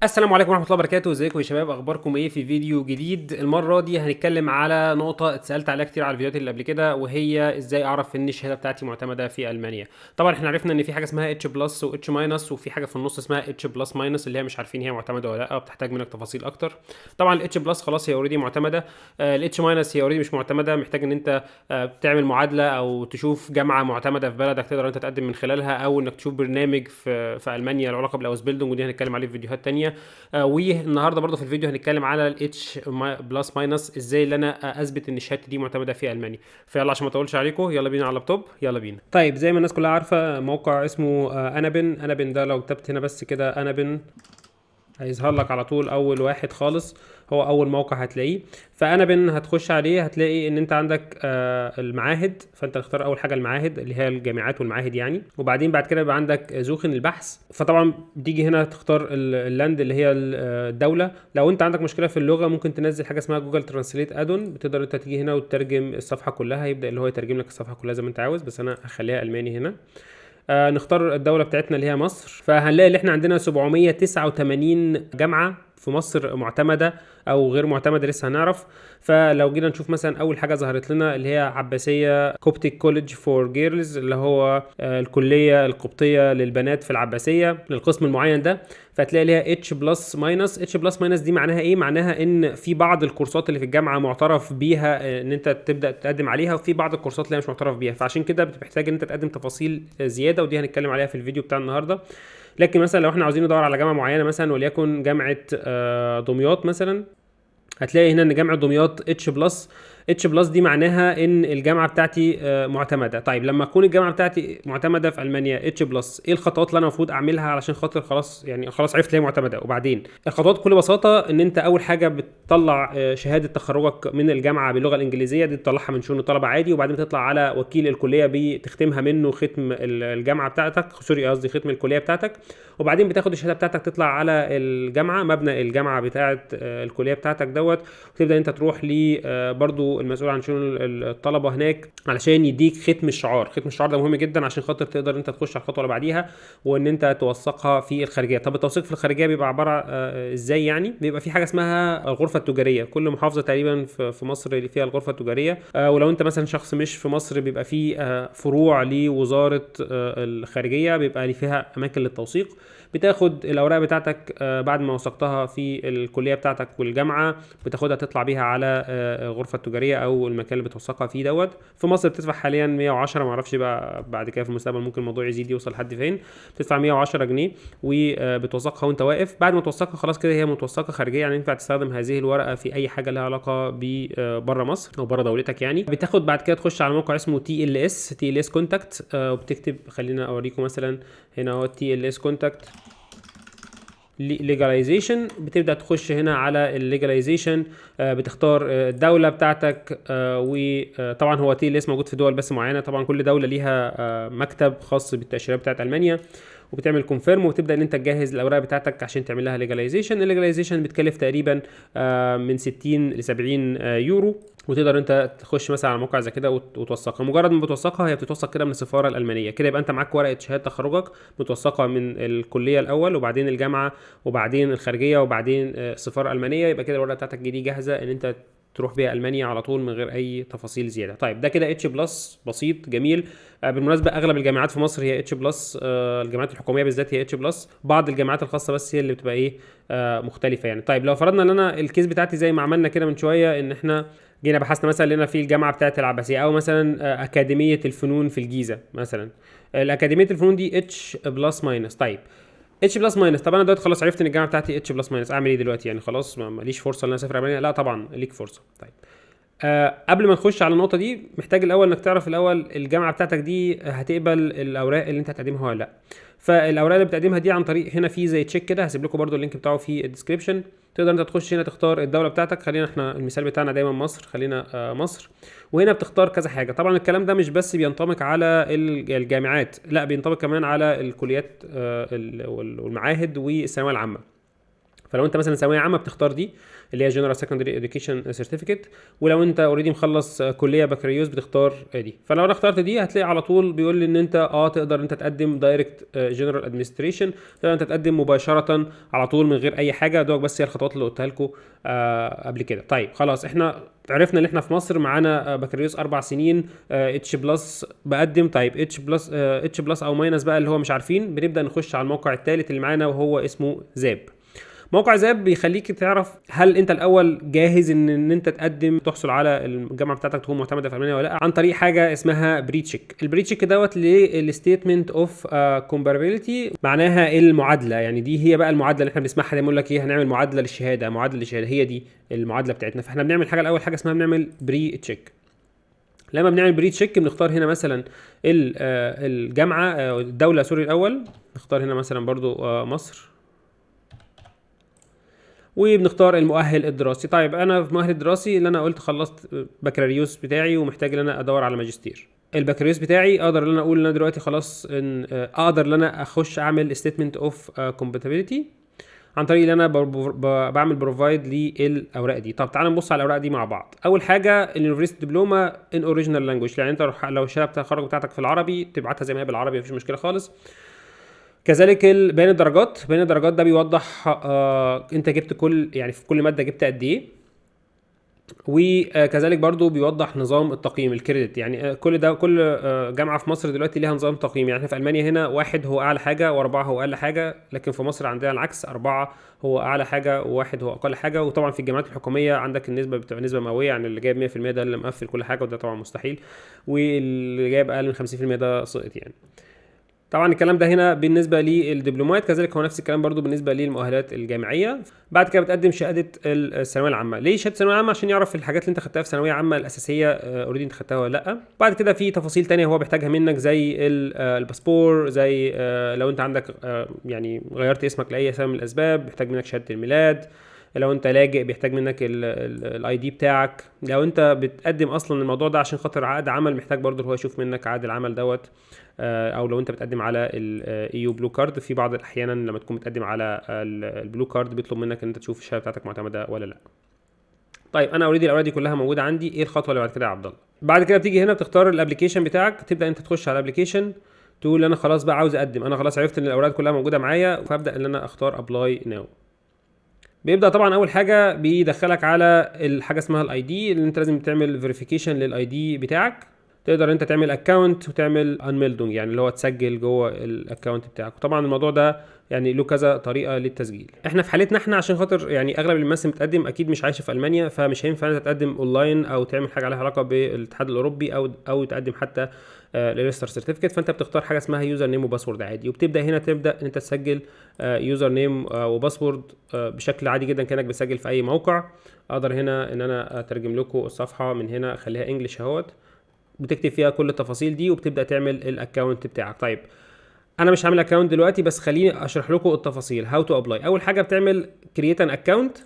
السلام عليكم ورحمة الله وبركاته. ازيكم يا شباب؟ اخباركم ايه؟ في فيديو جديد. المرة دي هنتكلم على نقطة اتسألت عليها كتير على الفيديوهات اللي قبل كده، وهي ازاي اعرف ان الشهادة بتاعتي معتمدة في المانيا. طبعا احنا عرفنا ان في حاجة اسمها اتش بلس واتش ماينس، وفي حاجة في النص اسمها اتش بلس ماينس اللي هي مش عارفين هي معتمدة ولا لا، بتحتاج منك تفاصيل اكتر. طبعا الاتش بلس خلاص هي اوريدي معتمدة. الاتش ماينس هي اوريدي مش معتمدة، محتاج ان انت تعمل معادلة او تشوف جامعة معتمدة في بلدك تقدر انت تقدم من خلالها، او انك تشوف برنامج في المانيا له علاقة بالاوس بيلدونج، ودي هنتكلم عليه في فيديوهات تانية. والنهارده برضو في الفيديو هنتكلم على الاتش بلس ماينس، ازاي اللي انا اثبت ان شهادتي دي معتمده في المانيا. فيلا عشان ما اطولش عليكم، يلا بينا على اللابتوب، يلا بينا. طيب زي ما الناس كلها عارفه، موقع اسمه انابن ده لو كتبت هنا بس كده انابن هيظهر لك على طول اول واحد خالص، هو اول موقع هتلاقيه. فانا هتخش عليه هتلاقي ان انت عندك المعاهد، فانت تختار اول حاجه المعاهد اللي هي الجامعات والمعاهد يعني، وبعدين بعد كده يبقى عندك زوخن البحث. فطبعا بتيجي هنا تختار اللاند اللي هي الدوله. لو انت عندك مشكله في اللغه ممكن تنزل حاجه اسمها جوجل ترانسليت ادون، بتقدر انت تيجي هنا وتترجم الصفحه كلها، يبدا اللي هو يترجم لك الصفحه كلها زي ما انت عاوز، بس انا هخليها الماني هنا. نختار الدولة بتاعتنا اللي هي مصر، فهنلاقي اللي احنا عندنا 789 جامعة في مصر معتمدة او غير معتمدة، لسه هنعرف. فلو جينا نشوف مثلا اول حاجة ظهرت لنا اللي هي عباسية كوبتيك كوليدج فور جيرلز، اللي هو الكلية القبطية للبنات في العباسية للقسم المعين ده. فهتلاقي ليها اتش بلس ماينس. اتش بلس ماينس دي معناها ايه؟ معناها ان في بعض الكورسات اللي في الجامعة معترف بيها ان انت تبدأ تقدم عليها، وفي بعض الكورسات اللي مش معترف بيها، فعشان كده بتحتاج ان انت تقدم تفاصيل زيادة، ودي هنتكلم عليها في الفيديو بتاع النهارده. لكن مثلا لو احنا عاوزين ندور على جامعه معينه، مثلا وليكن جامعه دمياط مثلا، هتلاقي هنا ان جامعه دمياط اتش بلس. اتش بلس دي معناها ان الجامعه بتاعتي معتمده. طيب لما تكون الجامعه بتاعتي معتمده في المانيا اتش بلس، ايه الخطوات اللي انا المفروض اعملها علشان خاطر خلاص يعني خلاص عرفت ليه معتمده؟ وبعدين الخطوات بكل بساطه ان انت اول حاجه بتطلع شهاده تخرجك من الجامعه باللغه الانجليزيه، دي تطلعها من شؤون الطلبه عادي، وبعدين بتطلع على وكيل الكليه بتختمها منه ختم الجامعه بتاعتك، سوري قصدي ختم الكليه بتاعتك. وبعدين بتاخد الشهاده بتاعتك تطلع على الجامعه، مبنى الجامعه بتاعه الكليه بتاعتك دوت، وتبدا انت تروح ل برضو المسؤول عن شؤون الطلبه هناك علشان يديك ختم الشعار. ختم الشعار ده مهم جدا عشان خاطر تقدر انت تخش على الخطوه اللي بعديها، وان انت توثقها في الخارجيه. طب التوثيق في الخارجيه بيبقى عباره ازاي يعني؟ بيبقى في حاجه اسمها الغرفه التجاريه، كل محافظه تقريبا في مصر اللي فيها الغرفه التجاريه. ولو انت مثلا شخص مش في مصر بيبقى في فروع لوزاره الخارجيه، بيبقى فيها اماكن للتوثيق. بتاخد الاوراق بتاعتك بعد ما وثقتها في الكليه بتاعتك والجامعه، بتاخدها تطلع بيها على الغرفه التجاريه او المكان اللي بتوثقها فيه دوت. في مصر بتدفع حاليا 110، ما اعرفش بقى بعد كده في المستقبل ممكن الموضوع يزيد يوصل لحد فين. بتدفع 110 جنيه وبتوثقها وانت واقف. بعد ما توثقها خلاص كده هي متوثقه خارجيه، يعني ينفع تستخدم هذه الورقه في اي حاجه لها علاقه بره مصر او بره دولتك يعني. بتاخد بعد كده تخش على موقع اسمه تي ال اس كونتاكت، وبتكتب، خلينا اوريكم مثلا هنا اهو تي ال اس كونتاكت ليجاليزيشن. بتبدا تخش هنا على الليجاليزيشن، بتختار الدوله بتاعتك، وطبعا هو تي ال اس موجود في دول بس معينه، طبعا كل دوله ليها مكتب خاص بالتاشيرات بتاعت المانيا، وبتعمل كونفيرم وتبدا ان انت تجهز الاوراق بتاعتك عشان تعمل لها ليجاليزيشن. الليجاليزيشن بتكلف تقريبا من 60 ل 70 يورو، وتقدر انت تخش مثلا على موقع زي كده وتوثقها. مجرد ما بتوثقها هي بتتوثق كده من السفاره الالمانيه، كده يبقى انت معاك ورقه شهاده تخرجك متوثقه من الكليه الاول، وبعدين الجامعه، وبعدين الخارجيه، وبعدين السفاره الالمانيه. يبقى كده الورقه بتاعتك دي جاهزه ان انت تروح بيها المانيا على طول من غير اي تفاصيل زياده. طيب ده كده اتش بلس بسيط جميل. بالمناسبه اغلب الجامعات في مصر هي اتش بلس، الجامعات الحكوميه بالذات هي اتش بلس، بعض الجامعات الخاصه بس هي اللي بتبقى ايه مختلفه يعني. طيب لو فرضنا ان انا الكيس بتاعتي زي ما عملنا كده من شويه، ان احنا جينا بحثنا مثلا لنا في الجامعه بتاعه العباسيه، او مثلا اكاديميه الفنون في الجيزه مثلا، الاكاديميه الفنون دي اتش بلس ماينس. طيب اتش بلس ماينس، طب انا دلوقتي خلاص عرفت ان الجامعه بتاعتي اتش بلس ماينس، اعمل ايه دلوقتي يعني؟ خلاص ماليش فرصه ان انا اسافر المانيا؟ لا طبعا ليك فرصه. طيب قبل ما نخش على النقطه دي، محتاج الاول انك تعرف الاول الجامعه بتاعتك دي هتقبل الاوراق اللي انت هتقدمها ولا لا. فالاوراق اللي بتقدمها دي عن طريق هنا في زي تشيك كده، هسيب لكم برده اللينك بتاعه في الديسكربشن. تقدر انت تخش هنا تختار الدوله بتاعتك، خلينا احنا المثال بتاعنا دايما مصر، خلينا مصر. وهنا بتختار كذا حاجه. طبعا الكلام ده مش بس بينطبق على الجامعات، لا بينطبق كمان على الكليات والمعاهد والثانويه العامه. فلو انت مثلا ثانويه عامه بتختار دي اللي هي جنرال سكندري اديوكيشن سيرتيفيكت، ولو انت اوريدي مخلص كليه بكالوريوس بتختار دي. فلو انا اخترت دي هتلاقي على طول بيقول لي ان انت تقدر انت تقدم دايركت جنرال ادمنستريشن، تقدر انت تقدم مباشره على طول من غير اي حاجه. دوك بس هي الخطوات اللي قلتها لكم قبل كده. طيب خلاص احنا عرفنا ان احنا في مصر معانا بكالوريوس 4 سنين اتش بلس بقدم. طيب اتش بلس او ماينس بقى اللي هو مش عارفين، بنبدا نخش على الموقع الثالث اللي معانا وهو اسمه زاب. موقع زاب بيخليك تعرف هل انت الاول جاهز ان انت تقدم تحصل على الجامعه بتاعتك تكون معتمده في المانيا ولا لا، عن طريق حاجه اسمها بري تشيك. البري تشيك دوت للستيتمنت اوف كومبارابيلتي، معناها المعادله. يعني دي هي بقى المعادله اللي احنا بنسمعها دايما، يقول لك ايه هنعمل معادله للشهاده، معادله للشهاده، هي دي المعادله بتاعتنا. فاحنا بنعمل حاجه الاول، حاجه اسمها بنعمل بري تشيك. لما بنعمل بري تشيك بنختار هنا مثلا الجامعه الدوله سوري الاول، نختار هنا مثلا برضو مصر، وبنختار المؤهل الدراسي. طيب انا في المؤهل الدراسي اللي انا قلت خلصت بكالوريوس بتاعي ومحتاج ان انا ادور على ماجستير. البكالوريوس بتاعي اقدر ان انا اقول ان انا دلوقتي خلاص ان اقدر ان انا اخش اعمل ستيتمنت اوف كومباتيبيليتي عن طريق ان انا بعمل بروفايد للاوراق دي. طب تعالى نبص على الاوراق دي مع بعض. اول حاجه اليونيفرسيتي دبلومه ان اوريجينال لانجويج، يعني انت لو الشهاده بتاع التخرج بتاعتك في العربي تبعتها زي ما هي بالعربي، مفيش مشكله خالص. كذلك بيان الدرجات، بيان الدرجات ده بيوضح انت جبت كل، يعني في كل ماده جبت قد ايه، وكذلك برضو بيوضح نظام التقييم الكريدت. يعني كل ده كل جامعه في مصر دلوقتي ليها نظام تقييم. يعني احنا في المانيا هنا 1 هو اعلى حاجه و4 هو اقل حاجه، لكن في مصر عندنا العكس، 4 هو اعلى حاجه و1 هو اقل حاجه. وطبعا في الجامعات الحكوميه عندك النسبه بتبقى نسبه مئويه، يعني اللي جايب 100% ده اللي مقفل كل حاجه، وده طبعا مستحيل، واللي جايب اقل من 50% ده سقط يعني. طبعا الكلام ده هنا بالنسبه للدبلومات، كذلك هو نفس الكلام برضو بالنسبه للمؤهلات الجامعيه. بعد كده بتقدم شهاده الثانويه العامه. ليه شهاده الثانويه العامه؟ عشان يعرف الحاجات اللي انت خدتها في ثانويه عامه الاساسيه اوريدي انت خدتها ولا لا. بعد كده في تفاصيل تانية هو بيحتاجها منك زي الباسبور، زي لو انت عندك يعني غيرت اسمك لاي سبب من الاسباب بيحتاج منك شهاده الميلاد. لو انت لاجئ بيحتاج منك الاي دي بتاعك. لو انت بتقدم اصلا الموضوع ده عشان خاطر عقد عمل محتاج برضه هو يشوف منك عقد العمل دوت. او لو انت بتقدم على الايو بلو كارد، في بعض الاحيان لما تكون بتقدم على البلو كارد بيطلب منك ان انت تشوف الشهاده بتاعتك معتمده ولا لا. طيب انا اوريدي الاوراق دي كلها موجوده عندي، ايه الخطوه اللي بعد كده يا عبد الله؟ بعد كده بتيجي هنا بتختار الابلكيشن بتاعك، تبدا انت تخش على الابلكيشن تقول انا خلاص بقى عاوز اقدم، انا خلاص عرفت ان الاوراق كلها موجوده معايا، فابدا ان انا اختار ابلاي ناو. بيبدا طبعا اول حاجه بيدخلك على الحاجه اسمها الاي دي، اللي انت لازم تعمل فيريفيكيشن للاي دي بتاعك. تقدر انت تعمل اكونت وتعمل انميلدونج، يعني اللي هو تسجل جوه الاكونت بتاعك. طبعا الموضوع ده يعني له كذا طريقه للتسجيل. احنا في حالتنا احنا عشان خاطر يعني اغلب الناس اللي بتقدم اكيد مش عايشه في المانيا، فمش هينفع انت تقدم اونلاين او تعمل حاجه عليها علاقه بالاتحاد الاوروبي او تقدم حتى للريجستر سيرتيفيكت. فانت بتختار حاجه اسمها يوزر نيم وباسورد عادي، وبتبدا هنا تبدا انت تسجل يوزر نيم وباسورد بشكل عادي جدا كانك بتسجل في اي موقع. اقدر هنا ان انا اترجم لكم الصفحه من هنا، اخليها انجلش اهوت، بتكتب فيها كل التفاصيل دي وبتبدا تعمل الاكونت بتاعك. طيب انا مش هعمل اكونت دلوقتي، بس خليني اشرح لكم التفاصيل هاو تو ابلاي. اول حاجه بتعمل كرييت ان اكونت،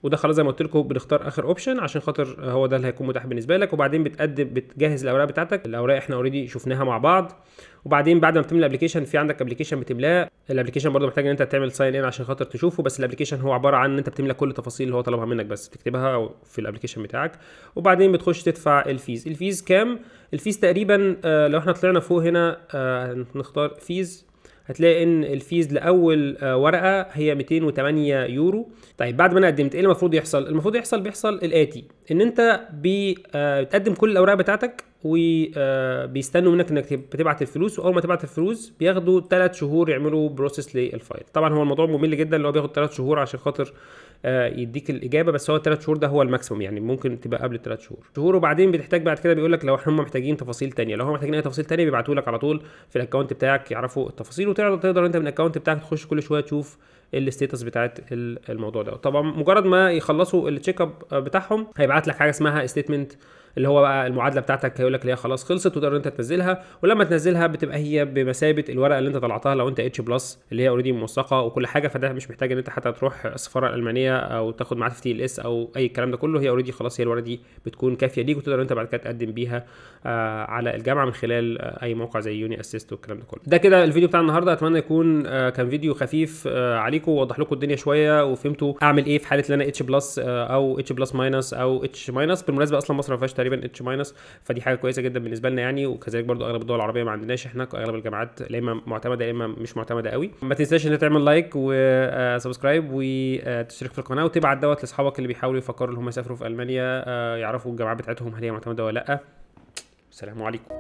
وده خلاص زي ما قلت لكم بنختار اخر اوبشن عشان خاطر هو ده اللي هيكون متاح بالنسبه لك. وبعدين بتجهز الاوراق بتاعتك، الاوراق احنا اوريدي شفناها مع بعض. وبعدين بعد ما بتملى الابلكيشن في عندك ابلكيشن بتملاه. الابلكيشن برضو محتاج ان انت تعمل ساين ان عشان خاطر تشوفه، بس الابلكيشن هو عباره عن ان انت بتملى كل التفاصيل اللي هو طلبها منك بس بتكتبها في الابلكيشن بتاعك. وبعدين بتخش تدفع الفيز. الفيز كام؟ الفيز تقريبا لو احنا طلعنا فوق هنا نختار فيز، هتلاقي ان الفيز لاول ورقه هي 208 يورو. طيب بعد ما انا قدمت ايه المفروض يحصل؟ المفروض بيحصل الاتي، ان انت بتقدم كل الاوراق بتاعتك وبيستنوا منك انك بتبعت الفلوس، واول ما تبعت الفلوس بياخدوا 3 شهور يعملوا بروسيس للفايل. طبعا هو الموضوع ممل جدا اللي هو بياخد 3 شهور عشان خاطر يديك الاجابه، بس هو 3 شهور ده هو الماكسيموم، يعني ممكن تبقى قبل 3 شهور. وبعدين بتحتاج بعد كده بيقول لك لو هم محتاجين تفاصيل تانية، لو هم محتاجين اي تفاصيل تانية بيبعتوا لك على طول في الاكونت بتاعك يعرفوا التفاصيل، وتقدر انت من الاكونت بتاعك تخش كل شويه تشوف الستيتس بتاعت الموضوع ده. طبعا مجرد ما يخلصوا التشيك اب بتاعهم هيبعت لك حاجه اسمها ستيتمنت، اللي هو بقى المعادله بتاعتك، هيقول لك اللي هي خلاص خلصت وتقدر انت تنزلها. ولما تنزلها بتبقى هي بمثابه الورقه اللي انت طلعتها لو انت اتش بلس اللي هي اوريدي موثقه وكل حاجه، فده مش محتاج ان انت حتى تروح السفاره الالمانيه او تاخد معاك تي ال اس او اي الكلام ده كله. هي اوريدي خلاص، هي الورقه دي بتكون كافيه ليك، وتقدر انت بعد كده تقدم بيها على الجامعه من خلال اي موقع زي يوني اسيست والكلام ده كله. ده كده الفيديو بتاع النهارده، اتمنى يكون كان فيديو خفيف عليكم. عليكم ووضح لكم الدنيا شويه، وفهمتوا اعمل ايه في حاله ان انا اتش بلس او اتش بلس ماينس او اتش ماينس. بالمناسبه اصلا مصر ما فيهاش تقريبا اتش ماينس، فدي حاجه كويسه جدا بالنسبه لنا يعني. وكذلك برضو اغلب الدول العربيه ما عندناش، احنا اغلب الجامعات لا اما معتمده يا اما مش معتمده قوي. ما تنساش ان تعمل لايك وسبسكرايب وتشترك في القناه، وتبعت دوت لاصحابك اللي بيحاولوا يفكروا ان هم يسافروا في المانيا، يعرفوا الجامعات بتاعتهم هل هي معتمده ولا لا. السلام عليكم.